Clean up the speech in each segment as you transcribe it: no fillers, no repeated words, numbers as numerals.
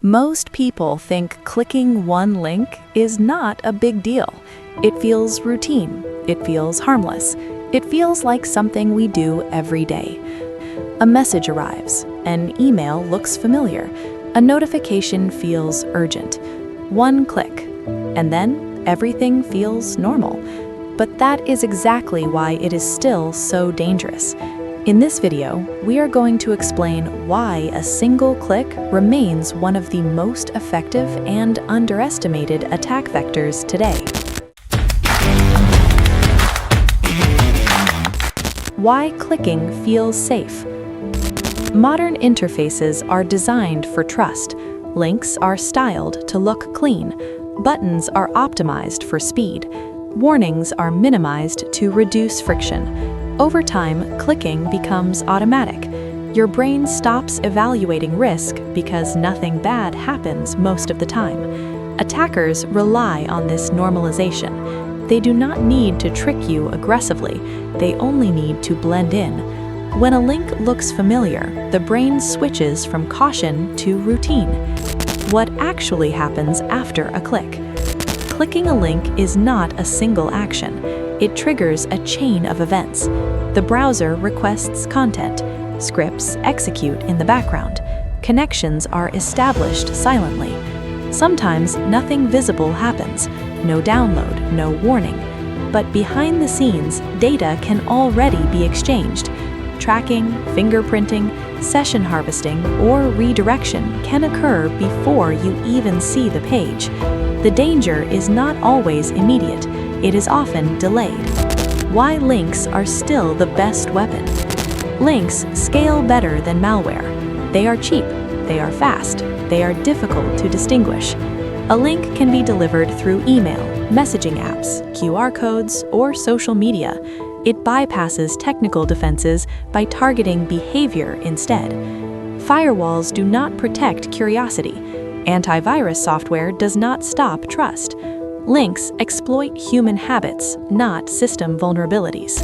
Most people think clicking one link is not a big deal. It feels routine. It feels harmless. It feels like something we do every day. A message arrives. An email looks familiar. A notification feels urgent. One click, and then everything feels normal. But that is exactly why it is still so dangerous. In this video, we are going to explain why a single click remains one of the most effective and underestimated attack vectors today. Why clicking feels safe. Modern interfaces are designed for trust. Links are styled to look clean. Buttons are optimized for speed. Warnings are minimized to reduce friction. Over time, clicking becomes automatic. Your brain stops evaluating risk because nothing bad happens most of the time. Attackers rely on this normalization. They do not need to trick you aggressively. They only need to blend in. When a link looks familiar, the brain switches from caution to routine. What actually happens after a click? Clicking a link is not a single action. It triggers a chain of events. The browser requests content. Scripts execute in the background. Connections are established silently. Sometimes nothing visible happens. No download, no warning. But behind the scenes, data can already be exchanged. Tracking, fingerprinting, session harvesting, or redirection can occur before you even see the page. The danger is not always immediate. It is often delayed. Why links are still the best weapon. Links scale better than malware. They are cheap, they are fast, they are difficult to distinguish. A link can be delivered through email, messaging apps, QR codes, or social media. It bypasses technical defenses by targeting behavior instead. Firewalls do not protect curiosity. Antivirus software does not stop trust. Links exploit human habits, not system vulnerabilities.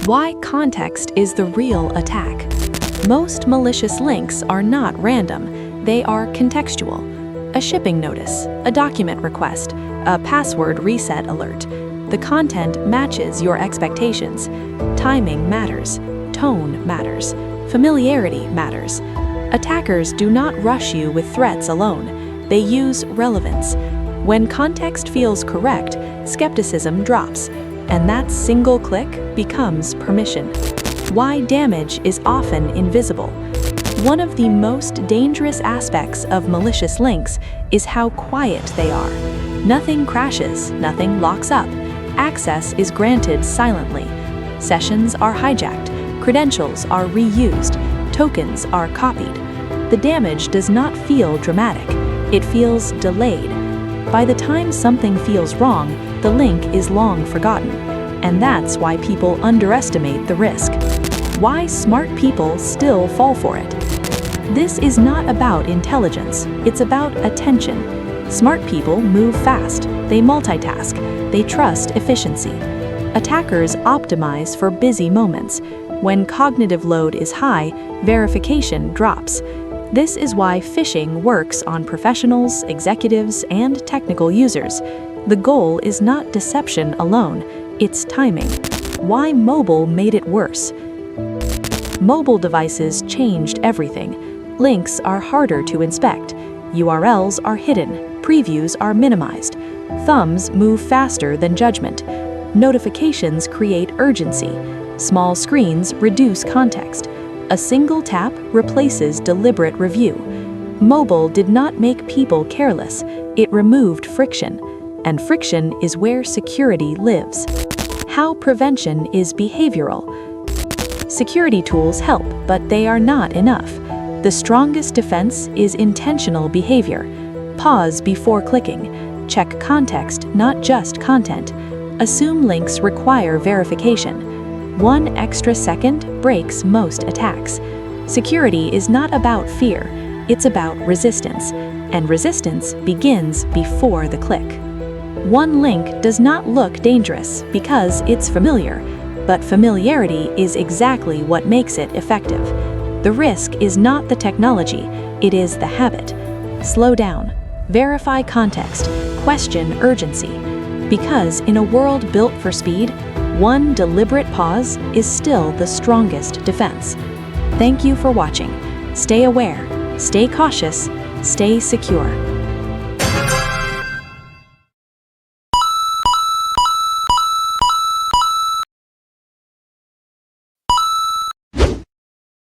Why context is the real attack. Most malicious links are not random. They are contextual. A shipping notice, a document request, a password reset alert. The content matches your expectations. Timing matters. Tone matters. Familiarity matters. Attackers do not rush you with threats alone. They use relevance. When context feels correct, skepticism drops, and that single click becomes permission. Why damage is often invisible. One of the most dangerous aspects of malicious links is how quiet they are. Nothing crashes, nothing locks up. Access is granted silently. Sessions are hijacked, credentials are reused, tokens are copied. The damage does not feel dramatic. It feels delayed. By the time something feels wrong, the link is long forgotten. And that's why people underestimate the risk. Why smart people still fall for it. This is not about intelligence, it's about attention. Smart people move fast, they multitask, they trust efficiency. Attackers optimize for busy moments. When cognitive load is high, verification drops. This is why phishing works on professionals, executives, and technical users. The goal is not deception alone, it's timing. Why mobile made it worse. Mobile devices changed everything. Links are harder to inspect. URLs are hidden. Previews are minimized. Thumbs move faster than judgment. Notifications create urgency. Small screens reduce context. A single tap replaces deliberate review. Mobile did not make people careless. It removed friction. And friction is where security lives. How prevention is behavioral. Security tools help, but they are not enough. The strongest defense is intentional behavior. Pause before clicking. Check context, not just content. Assume links require verification. 1 extra second breaks most attacks. Security is not about fear, it's about resistance. And resistance begins before the click. One link does not look dangerous because it's familiar, but familiarity is exactly what makes it effective. The risk is not the technology, it is the habit. Slow down. Verify context. Question urgency. Because in a world built for speed, one deliberate pause is still the strongest defense. Thank you for watching. Stay aware, stay cautious, stay secure.